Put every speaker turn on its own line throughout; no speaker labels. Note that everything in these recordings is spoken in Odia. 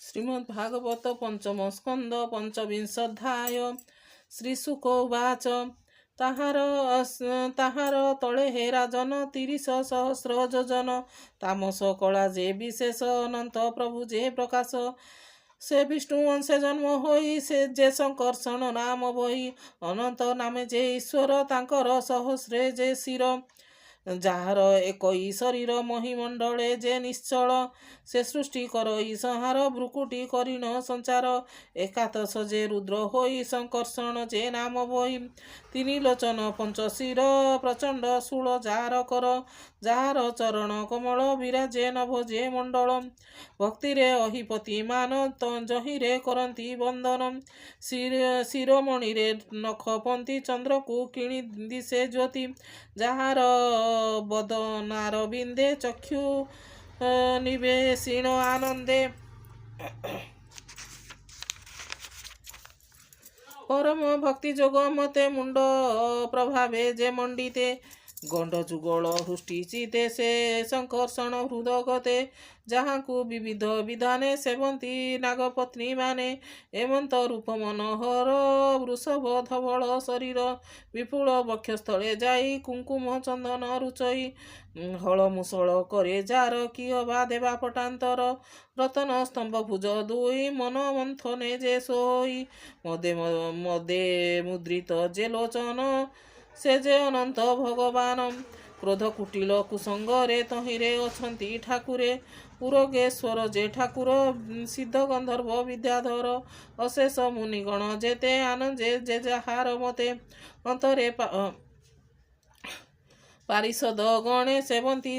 ଶ୍ରୀମଦ୍ଭାଗବତ ପଞ୍ଚମ ସ୍କନ୍ଦ ପଞ୍ଚବିଂଶୋଧ୍ୟାୟ। ଶ୍ରୀଶୁକ ଉବାଚ ତାହାର ତଳେ ହେ ରାଜନ 30,000 ଯୋଜନ ତାମସ କଳା ଯେ ବିଶେଷ ଅନନ୍ତ ପ୍ରଭୁ ଯେ ପ୍ରକାଶ ସେ ବିଷ୍ଣୁ ଅଂଶେ ଜନ୍ମ ହୋଇ ସେ ଯେ ଶଙ୍କର୍ଷଣ ନାମ ବହି ଅନନ୍ତ ନାମେ ଯେ ଈଶ୍ୱର ତାଙ୍କର ସହସ୍ରେ ଯେ ଶିର ଯାହାର ଏକଇ ଶରୀର ମହିମଣ୍ଡଳେ ଯେ ନିଶ୍ଚଳ ସେ ସୃଷ୍ଟି କରଇ ସଂହାର ଭ୍ରୁକୁଟି କରିଣ ସଞ୍ଚାର ଏକାଦଶ ଯେ ରୁଦ୍ର ହୋଇ ଶଙ୍କର୍ଷଣ ଯେ ନାମ ବହି ତିନି ଲୋଚନ ପଞ୍ଚଶିର ପ୍ରଚଣ୍ଡ ଶୂଳ ଯାହାର କର ଯାହାର ଚରଣ କମଳ ବିରାଜେ ନଭ ଯେ ମଣ୍ଡଳ ଭକ୍ତିରେ ଅହିପତି ମାନ ଯହିଁରେ କରନ୍ତି ବନ୍ଦନ ଶିରୋମଣିରେ ନଖପନ୍ତି ଚନ୍ଦ୍ରକୁ କିଣି ଦିଶେ ଜ୍ୟୋତି ଯାହାର ବଦନାର ବିନ୍ଦେ ଚକ୍ଷୁ ନିବେଶିଣ ଆନନ୍ଦେ ପରମ ଭକ୍ତି ଯୋଗ ମତେ ମୁଣ୍ଡ ପ୍ରଭାବେ ଯେ ମଣ୍ଡିତେ ଗଣ୍ଡ ଯୁଗଳ ହୃଷ୍ଟି ଚିତେ ସେ ଶଙ୍କର୍ଷଣ ହୃଦଗତେ ଯାହାଙ୍କୁ ବିବିଧ ବିଧାନେ ସେବନ୍ତି ନାଗପତ୍ନୀ ମାନେ ଏମନ୍ତ ରୂପ ମନୋହର ବୃଷଭ ଧବଳ ଶରୀର ବିପୁଳ ବକ୍ଷସ୍ଥଳେ ଯାଇ କୁଙ୍କୁମ ଚନ୍ଦନ ରୁଚଇ ହଳମୁସଳ କରେ ଯାର କିଅ ବା ଦେବା ପଟାନ୍ତର ରତନ ସ୍ତମ୍ଭ ଭୁଜ ଦୁଇ ମନ ମନ୍ଥନେ ଯେ ଶୋଇ ମଦେ ମୁଦ୍ରିତ ଯେ ଲୋଚନ ସେ ଯେ ଅନନ୍ତ ଭଗବାନ କ୍ରୋଧ କୁଟିଳ କୁସଙ୍ଗରେ ତହିଁରେ ଅଛନ୍ତି ଠାକୁରେ ପୁରଗେଶ୍ୱର ଯେ ଠାକୁର ସିଦ୍ଧ ଗନ୍ଧର୍ବ ବିଦ୍ୟାଧର ଅଶେଷ ମୁନିଗଣ ଯେତେ ଆନନ୍ଦେ ଯେ ଯାହାର ମତେ ଅନ୍ତରେ ପାରିଷଦ ଗଣେ ସେବନ୍ତି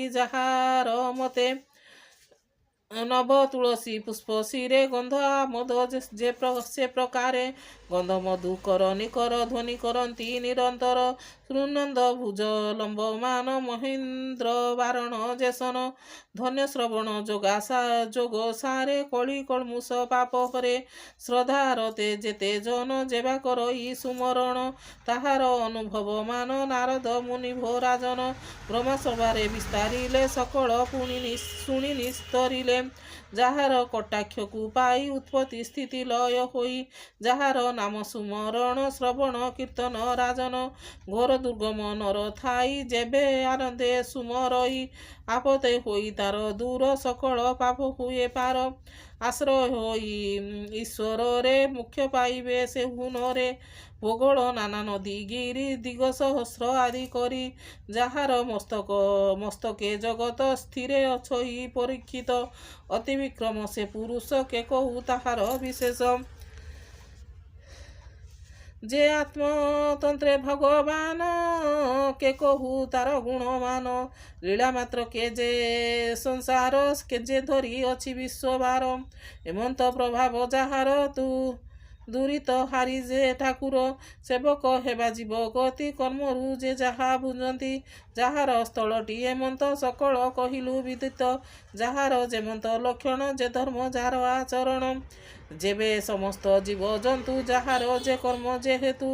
ଯାହାର ମତେ ନବ ତୁଳସୀ ପୁଷ୍ପ ଶିରେ ଗନ୍ଧ ଆମୋଦ ସେ ପ୍ରକାରେ ଗନ୍ଧ ମଧୁକର ନିକର ଧ୍ୱନି କରନ୍ତି ନିରନ୍ତର ଶ୍ରୀନନ୍ଦ ଭୁଜ ଲମ୍ବମାନ ମହେନ୍ଦ୍ର ବାରଣ ଯେସନ ଧନ୍ୟ ଶ୍ରବଣ ଯୋଗ ସାରେ କଳି କଳମୁଷ ପାପ ହରେ ଶ୍ରଦ୍ଧାରତେ ଯେତେ ଜନ ଯେବା କରଇ ସୁମରଣ ତାହାର ଅନୁଭବ ମାନ ନାରଦ ମୁନି ଭୋରାଜନ ବ୍ରହ୍ମସଭାରେ ବିସ୍ତାରିଲେ ସକଳ ପୁଣି ଶୁଣି ନିସ୍ତରିଲେ ଯାହାର କଟାକ୍ଷକୁ ପାଇ ଉତ୍ପତ୍ତି ସ୍ଥିତି ଲୟ ହୋଇ ଯାହାର ନାମ ସୁମରଣ ଶ୍ରବଣ କୀର୍ତ୍ତନ ରାଜନ ଘୋର ଦୁର୍ଗମ ନର ଥାଇ ଯେବେ ଆନନ୍ଦେ ସୁମରଇ ଆପତେ ହୋଇ ତାର ଦୂର ସକଳ ପାପ ହୁଏ ପାର ଆଶ୍ରୟ ହୋଇ ଈଶ୍ୱରରେ ମୁଖ୍ୟ ପାଇବେ ସେ ହୁନରେ ଭୂଗୋଳ ନାନା ନଦୀ ଗିରି ଦିଗ ସହସ୍ର ଆଦି କରି ଯାହାର ମସ୍ତକେ ଜଗତ ସ୍ଥିରେ ଅଛଇ ପରୀକ୍ଷିତ ଅତି ବିକ୍ରମ ସେ ପୁରୁଷ କେ କହୁ ତାହାର ବିଶେଷ ଯେ ଆତ୍ମତନ୍ତ୍ରେ ଭଗବାନ କେ କହୁ ତାର ଗୁଣମାନ ଲୀଳା ମାତ୍ର କେ ଯେ ସଂସାର କେ ଯେ ଧରି ଅଛି ବିଶ୍ୱବାର ଏମନ୍ତ ପ୍ରଭାବ ଯାହାର ତୁ ଦୂରିତ ହାରି ଯେ ଠାକୁର ସେବକ ହେବା ଜୀବ ଗତି କର୍ମରୁ ଯେ ଯାହା ବୁଝନ୍ତି ଯାହାର ସ୍ଥଳଟି ଏମନ୍ତ ସକଳ କହିଲୁ ବିଦିତ ଯାହାର ଯେମନ୍ତ ଲକ୍ଷଣ ଯେ ଧର୍ମ ଯାହାର ଆଚରଣ ଯେବେ ସମସ୍ତ ଜୀବଜନ୍ତୁ ଯାହାର ଯେ କର୍ମ ଯେହେତୁ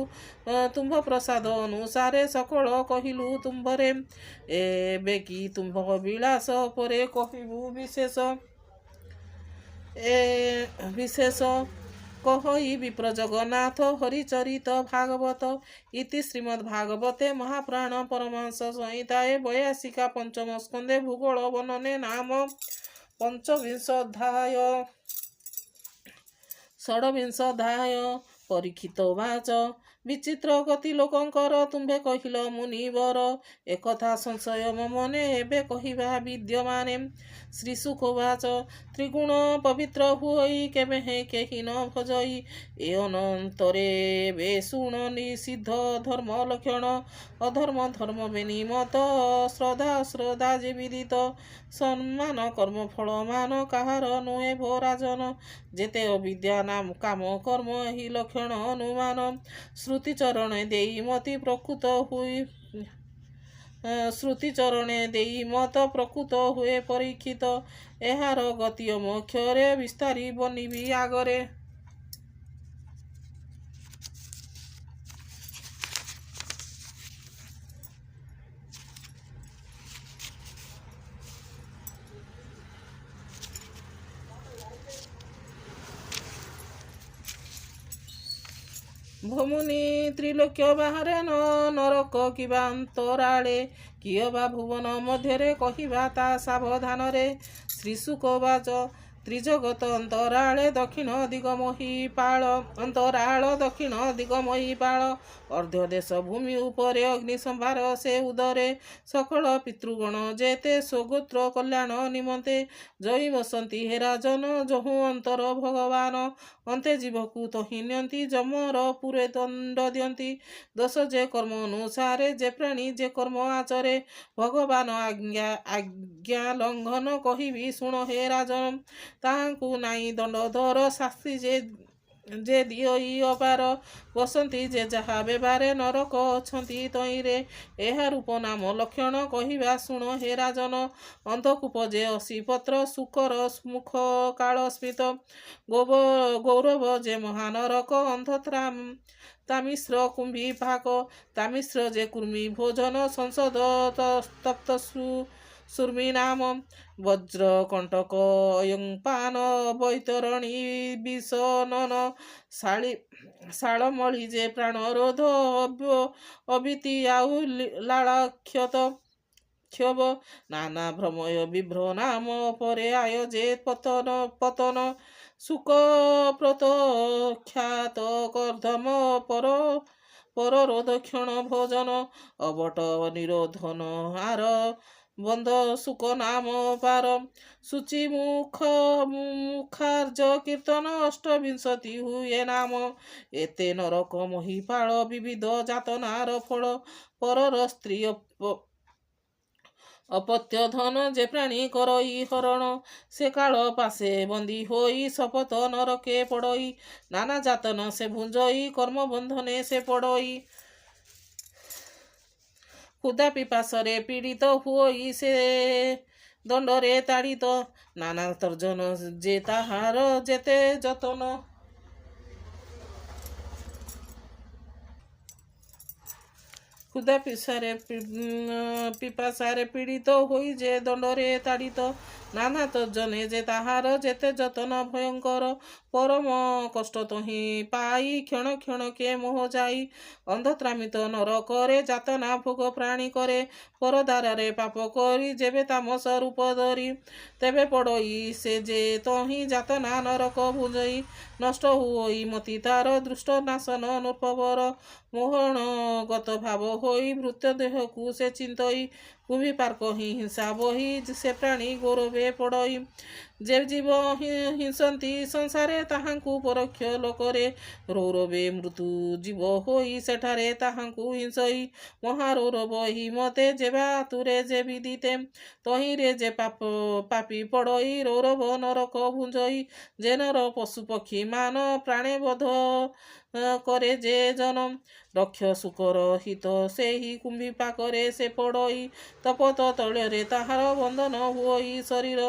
ତୁମ୍ଭ ପ୍ରସାଦ ଅନୁସାରେ ସକଳ କହିଲୁ ତୁମ୍ଭରେ ଏବେ କି ତୁମ୍ଭ ବିଳାସ ପରେ କହିବୁ ବିଶେଷ କହଇ ବିପ୍ର ଜଗନ୍ନାଥ ହରିଚରିତ ଭାଗବତ ଇତି ଶ୍ରୀମଦ୍ଭାଗବତେ ମହାପୁରାଣ ପରମହଂସ ସଂହିତାଏ 82 ପଞ୍ଚମ ସ୍କନ୍ଧେ ଭୂଗୋଳ ବର୍ଣ୍ଣନେ ନାମ ପଞ୍ଚବିଂଶୋଧ୍ୟାୟ। ଷଡ଼ବିଂଶୋଧ୍ୟାୟ। ପରୀକ୍ଷିତ ଉବାଚ ବିଚିତ୍ର ଗତି ଲୋକଙ୍କର ତୁମ୍ଭେ କହିଲ ମୁନିବର ଏକଥା ସଂଶୟ ମମନେ ଏବେ କହିବା ବିଦ୍ୟମାନେ ଶ୍ରୀଶୁକ ଉବାଚ ତ୍ରିଗୁଣ ପବିତ୍ର ହୋଇ କେବେ କେହି ନ ଭଜଇ ଏ ଅନନ୍ତରେ ବେ ଶୁଣ ନିଷିଦ୍ଧ ଧର୍ମ ଲକ୍ଷଣ ଅଧର୍ମ ଧର୍ମ ବେନିମତ ଶ୍ରଦ୍ଧା ଯେ ବିଦିତ ସମ୍ମାନ କର୍ମ ଫଳ ମାନ କାହାର ନୁହେଁ ଭୋରାଜନ ଯେତେ ଅବିଦ୍ୟା ନାମ କାମ କର୍ମ ଏହି ଲକ୍ଷଣ ଅନୁମାନ ଶ୍ରୁତି ଚରଣେ ଦେଇ ମତି ପ୍ରକୃତ ହୁଏ ଶ୍ରୁତି ଚରଣେ ଦେଇ ମତ ପ୍ରକୃତ ହୁଏ ପରୀକ୍ଷିତ ଏହାର ଗତି ମୋକ୍ଷରେ ବିସ୍ତାରି ବନିବି ଆଗରେ ଭୂମୁନି ତ୍ରିଲୋକ୍ୟ ବାହାରେ ନରକ କିବା ଅନ୍ତରାଳେ କିଏ ବା ଭୁବନ ମଧ୍ୟରେ କହିବା ତା ସାବଧାନରେ ଶ୍ରୀଶୁକ ବାଚ ତ୍ରିଜଗତ ଅନ୍ତରାଳେ ଦକ୍ଷିଣ ଦିଗ ମହିପାଳ ଅନ୍ତରାଳ ଦକ୍ଷିଣ ଦିଗ ମହିପାଳ ଅର୍ଦ୍ଧ ଦେଶ ଭୂମି ଉପରେ ଅଗ୍ନି ସମ୍ଭାର ସେ ଉଦରେ ସକଳ ପିତୃଗଣ ଯେତେ ସ୍ୱଗୋତ୍ର କଲ୍ୟାଣ ନିମନ୍ତେ ଜୟୀ ବସନ୍ତି ହେ ରାଜନ ଯହୁ ଅନ୍ତର ଭଗବାନ ଅନ୍ତେ ଜୀବକୁ ତହି ନିଅନ୍ତି ଯମର ପୁରେ ଦଣ୍ଡ ଦିଅନ୍ତି ଦୋଷ ଯେ କର୍ମ ଅନୁସାରେ ଯେ ପ୍ରାଣୀ ଯେ କର୍ମ ଆଚରେ ଭଗବାନ ଆଜ୍ଞା ଲଙ୍ଘନ କହିବି ଶୁଣ ହେ ରାଜନ ତାହାଙ୍କୁ ନାଇଁ ଦଣ୍ଡଧର ଶାସ୍ତି ଯେ ଦିଅଇ ଅପାର ବସନ୍ତି ଯେ ଯାହା ବେବାରେ ନରକ ଅଛନ୍ତି ତଇଁରେ ଏହା ରୂପ ନାମ ଲକ୍ଷଣ କହିବା ଶୁଣ ହେ ରାଜନ ଅନ୍ଧକୂପ ଯେ ଅଶୀପତ୍ର ଶୁକର ମୁଖ କାଳ ସ୍ମିତ ଗୌରବ ଯେ ମହାନରକ ତାମିଶ୍ର କୁମ୍ଭୀ ପାକ ତାମିଶ୍ର ଯେ କୁର୍ମୀ ଭୋଜନ ସଂସଦ ତପ୍ତ ସୁର୍ମୀ ନାମ ବଜ୍ର କଣ୍ଟକ ଅୟଂପାନ ବୈତରଣୀ ବିଷନନ ଶାଳମଳି ଯେ ପ୍ରାଣରୋଧ ଅବିତି ଆଉ ଲାଳାକ୍ଷତ କ୍ଷୋଭ ନାନା ଭ୍ରମୟ ବିଭ୍ର ନାମ ପରେ ଆୟ ଯେ ପତନ ସୁକ ପ୍ରୋତ ଖ୍ୟାତ କର୍ଦ୍ଧମ ପରରୋଧ କ୍ଷଣ ଭୋଜନ ଅବଟ ନିରୋଧନ ହାର ବନ୍ଦ ସୁକ ନାମ ପାର ସୂଚି ମୁଖାର୍ଜ କୀର୍ତ୍ତନ ଅଷ୍ଟବିଂଶତି ହୁଏ ନାମ ଏତେ ନରକ ମହିପାଳ ବିବିଧ ଯାତନାର ଫଳ ପରର ସ୍ତ୍ରୀ ଅପତ୍ୟ ଧନ ଯେ ପ୍ରାଣୀ କରଇ ହରଣ ସେ କାଳ ପାଶେ ବନ୍ଦୀ ହୋଇ ଶପଥ ନରକେ ପଡ଼ଇ ନାନା ଯାତନ ସେ ଭୁଞ୍ଜଇ କର୍ମ ବନ୍ଧନେ ସେ ପଡ଼ଇ ক্ষুধা পিপাসরে পীড়িত হই সে দণ্ডরে তাড়িত নানা তর্জন যে তাহার যেতে যতন ক্ষুধা পিপাসারে পীড়িত হই যে দণ্ডরে তাড়িত নানা তর্জনে যে তাহার যেতে যতন ভয়ঙ্কর পরম কষ্ট তহি পাই ক্ষণ ক্ষণকে মোহ যাই অন্ধত্রামিত নর করে যাতনা ভোগ প্রাণী করে পরদারে পাপ করি যেবে তামস রূপ ধরি তেবে পড়ই সে যে তহি যাতনা নরক ভুজই নষ্ট হুই মতি তার দৃষ্ট নাশন নূপবর মোহন গত ভাব হই মৃত দেহকু সে চিন্তই কুভি পার্ক হিংসা বহি সে প্রাণী গৌরবে পড়ই যে জীব হিংসନ୍ତି ସଂସାରେ ତାହାଙ୍କୁ ପରୋକ୍ଷ ଲୋକରେ ରୌରବେ ମୃତ୍ୟୁ ଜୀବ ହୋଇ ସେଠାରେ ତାହାଙ୍କୁ ହିଂସଇ ମହାରୌରବ ହି ମତେ ଯେବା ତୁରେ ଯେ ବିଦିତେ ତହିଁରେ ଯେ ପାପି ପଡ଼ଇ ରୌରବ ନରକ ଭୁଞ୍ଜଇ ଯେ ନର ପଶୁ ପକ୍ଷୀ ମାନ ପ୍ରାଣେ ବଧ করে যে জনম রক্ষ শুকর হিত সেই কুম্ভী পাকরে সে পড়ই তপত তଳରେ তাহার বন্ধন ହୁଅଇ শরীর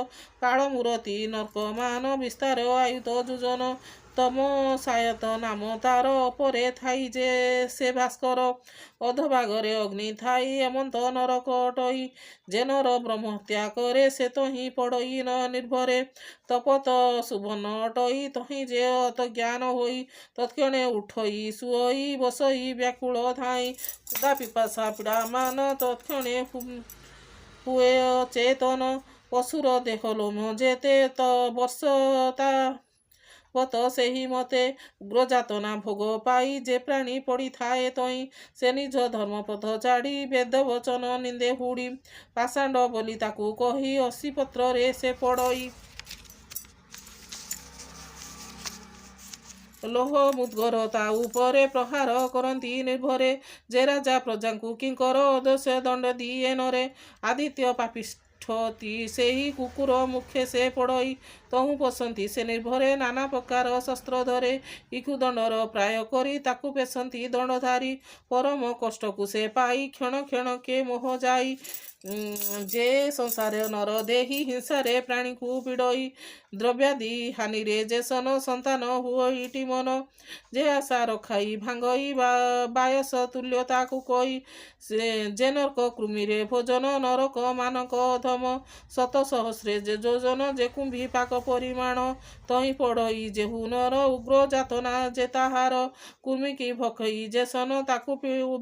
কাଳমূরতি নর্কমান বিস্তার আয়ুত যোজন তম সায়ত নাম তার অপরে থাই যে সে ভাস্কর অধভাগরে অগ্নি থাই এমন্ত নরক অটই যে নর ব্রহ্মহত্যা করে সে তহি পড়ই ন নির্ভরে তপত সুবর্ণ অটই তহি যে অত জ্ঞান হই তৎক্ষণে উঠই শুয়ই বসই ব্যাকুল ধাই ক্ষুধা পিপাসা পীড়া মান তৎক্ষণে হুয়ে চেতন পশুর দেহ লোম যেতে ବର୍ଷ ତା বত ସେହି মতে উগ্রযাতনা ভোগ পাই যে প্রাণী পড়িথায়ে তই সে নিজ ধর্মপথ ছাড়ি বেদ বচন নিন্দে হুড়ি পাষাণ্ড ବୋଲି ତାକୁ କହି ଅଶୀ ପତ୍ରରେ ସେ ପଡ଼ଇ ଲୋହ ମୁଦ୍ଗର ତା ଉପରେ ପ୍ରହାର କରନ୍ତି ନିର୍ଭରେ ଯେ ରାଜା ପ୍ରଜାଙ୍କୁ କିଙ୍କର ଅଦସ୍ୟ ଦଣ୍ଡ ଦିଏ ନରେ ଆଦିତ୍ୟ ପାପିଷ୍ଠ ସେହି କୁକୁର ମୁଖେ ସେ ପଡ଼ଇ ତହୁ ପଶନ୍ତି ସେ ନିର୍ଭରେ ନାନା ପ୍ରକାର ଶସ୍ତ୍ର ଧରେ ଇକୁ ଦଣ୍ଡର ପ୍ରାୟ କରି ତାକୁ ପେଶନ୍ତି ଦଣ୍ଡଧାରୀ ପରମ କଷ୍ଟକୁ ସେ ପାଇ କ୍ଷଣ କ୍ଷଣକେ ମୋହ ଯାଇ ଯେ ସଂସାରେ ନର ଦେହି ହିଂସାରେ ପ୍ରାଣୀକୁ ପିଡ଼ଇ ଦ୍ରବ୍ୟାଦି ହାନିରେ ଯେ ସନ ସନ୍ତାନ ହୁଅଇଟି ମନ ଯେ ଆଶା ରଖାଇ ଭାଙ୍ଗଇ ବାୟସ ତୁଲ୍ୟ ତାକୁ କହି ସେ ଯେ ନର୍କ କୃମିରେ ଭୋଜନ ନରକ ମାନକ ଅଧମ ଶତ ସହସ୍ରେ ଯେ ଯୋଜନ ଯେ କୁମ୍ଭୀ ପାକ ପରିମାଣ ତହିଁ ପଡ଼ଇ ଯେହୁ ନର ଉଗ୍ର ଯାତନା ଯେ ତାହାର କୁର୍ମୀକି ଭଖଇ ଯେ ସନ ତାକୁ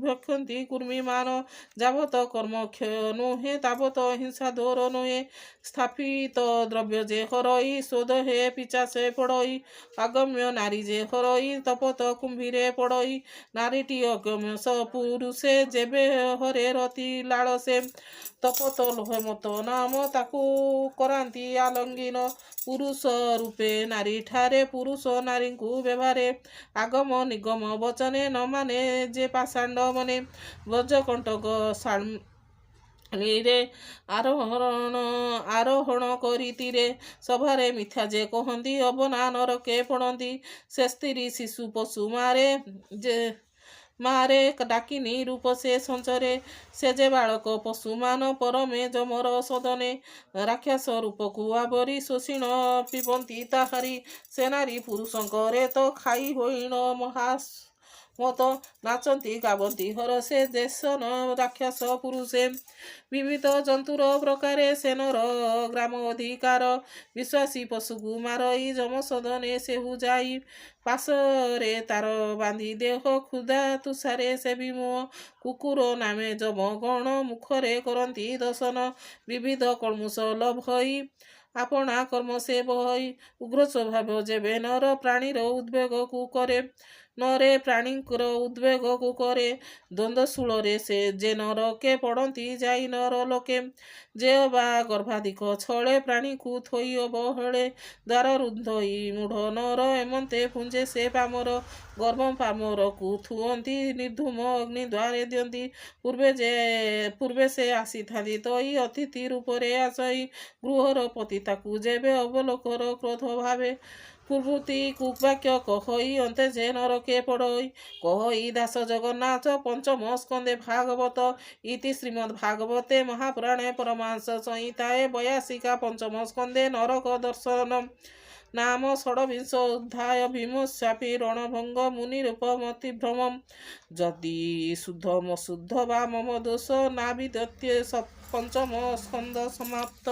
ଭକ୍ଷନ୍ତି କୁର୍ମୀମାନ ଯାବତ କର୍ମ କ୍ଷୟ ନୁହେଁ ତାବତ ହିଂସା ଦୋର ନୁହେଁ ସ୍ଥାପିତ ଦ୍ରବ୍ୟ ଯେ ହରଇ ଶୋଧ ହେ ପିଚାସେ ପଡ଼ଇ ଆଗମ୍ୟ ନାରୀ ଯେ ହରଇ ତପତ କୁମ୍ଭୀରେ ପଡ଼ଇ ନାରୀଟି ଅଗମ୍ୟ ପୁରୁଷେ ଯେବେ ହରେ ରତି ଲାଳସେ ତପତ ଲୋହେ ମତ ନାମ ତାକୁ କରାନ୍ତି ଆଲଙ୍ଗୀନ ପୁରୁଷ ରୂପେ ନାରୀ ଠାରେ ପୁରୁଷ ନାରୀଙ୍କୁ ବ୍ୟବହାରେ ଆଗମ ନିଗମ ବଚନେ ନ ମାନେ ଯେ ପାଷାଣ୍ଡ ମନେ ବଜ୍ରକଣ୍ଟକ ଶାଳୀରେ ଆରୋହଣ କରିତିରେ ସଭାରେ ମିଥ୍ୟା ଯେ କହନ୍ତି ଅବନା ନରକେ ପଡ଼ନ୍ତି ସେ ସ୍ତ୍ରୀ ଶିଶୁ ପଶୁ ମାରେ ଡାକିନି ରୂପ ସେ ସଞ୍ଚରେ ସେ ଯେ ବାଳକ ପଶୁମାନ ପରମେ ଯମର ସଦନେ ରାକ୍ଷସ ରୂପକୁ ଆବରି ଶୋଷିଣ ପିବନ୍ତି ତାହାରି ସେ ନାରୀ ପୁରୁଷଙ୍କରେ ତ ଖାଇ ହୋଇଣ ମତ ନାଚନ୍ତି ଗାବନ୍ତି ହରସେ ଦେଶନ ରାକ୍ଷସ ପୁରୁଷେ ବିବିଧ ଜନ୍ତୁର ପ୍ରକାରେ ସେନର ଗ୍ରାମ ଅଧିକାର ବିଶ୍ୱାସୀ ପଶୁକୁ ମାରଇ ଯମ ସଦନେ ସେହୁ ଯାଇ ପାଶରେ ତାର ବାନ୍ଧି ଦେହ ক্ষୁଧା ତୁଷାରେ ସେ ବିମୁହ କୁକୁର ନାମେ ଯମ ଗଣ ମୁଖରେ କରନ୍ତି ଦର୍ଶନ ବିବିଧ କଳ୍ମୁଷ ଲଭଇ ଆପଣା କର୍ମ ସେ ବହଇ ଉଗ୍ର ସ୍ୱଭାବ ଯେବେ ନର ପ୍ରାଣୀର ଉଦ୍ବେଗକୁ କରେ ନରେ ପ୍ରାଣୀଙ୍କର ଉଦ୍ବେଗକୁ କରେ ଦ୍ୱନ୍ଦ୍ୱଶୂଳରେ ସେ ଯେ ନରକେ ପଡ଼ନ୍ତି ଯାଇ ନର ଲୋକେ ଯେ ଅବା ଗର୍ଭାଧିକ ଛଳେ ପ୍ରାଣୀକୁ ଥୋଇ ଅବହେଳେ ଦ୍ୱାର ରୁନ୍ଧଇ ମୂଢ଼ ନର ଏମନ୍ତେ ପୁଞ୍ଜେ ସେ ପାମର ଗର୍ଭ ପାମରକୁ ଥୁଅନ୍ତି ନିର୍ଧୂମ ଅଗ୍ନି ଦ୍ୱାରେ ଦିଅନ୍ତି ପୂର୍ବେ ସେ ଆସିଥାନ୍ତି ତଇ ଅତିଥି ରୂପରେ ଆସଇ ଗୃହର ପତି ତାକୁ ଯେବେ ଅବଲୋକର କ୍ରୋଧ ଭାବେ ପୂର୍ବୃତି କୁବାକ୍ୟ କହଇ ଅନ୍ତେ ଯେ ନରକେ ପଡ଼ଇ କହଇ ଦାସ ଜଗନ୍ନାଥ ପଞ୍ଚମ ସ୍କନ୍ଧେ ଭାଗବତ ଇତି ଶ୍ରୀମଦ୍ ଭାଗବତେ ମହାପୁରାଣେ ପରମାଂଶ ସଂହିତାଏ 82 ପଞ୍ଚମ ସ୍କନ୍ଧେ ନରକ ଦର୍ଶନ ନାମ ଷଡ଼ବିଂଶ ଅଧ୍ୟାୟ ଭୀମଶାପି ରଣଭଙ୍ଗ ମୁନିରୂପମତିଭ୍ରମମ୍ ଯଦି ଶୁଦ୍ଧ ମଶୁଦ୍ଧ ବା ମମ ଦୋଷ ନା ବିଦ୍ୟତେ ପଞ୍ଚମ ସ୍କନ୍ଧ ସମାପ୍ତ।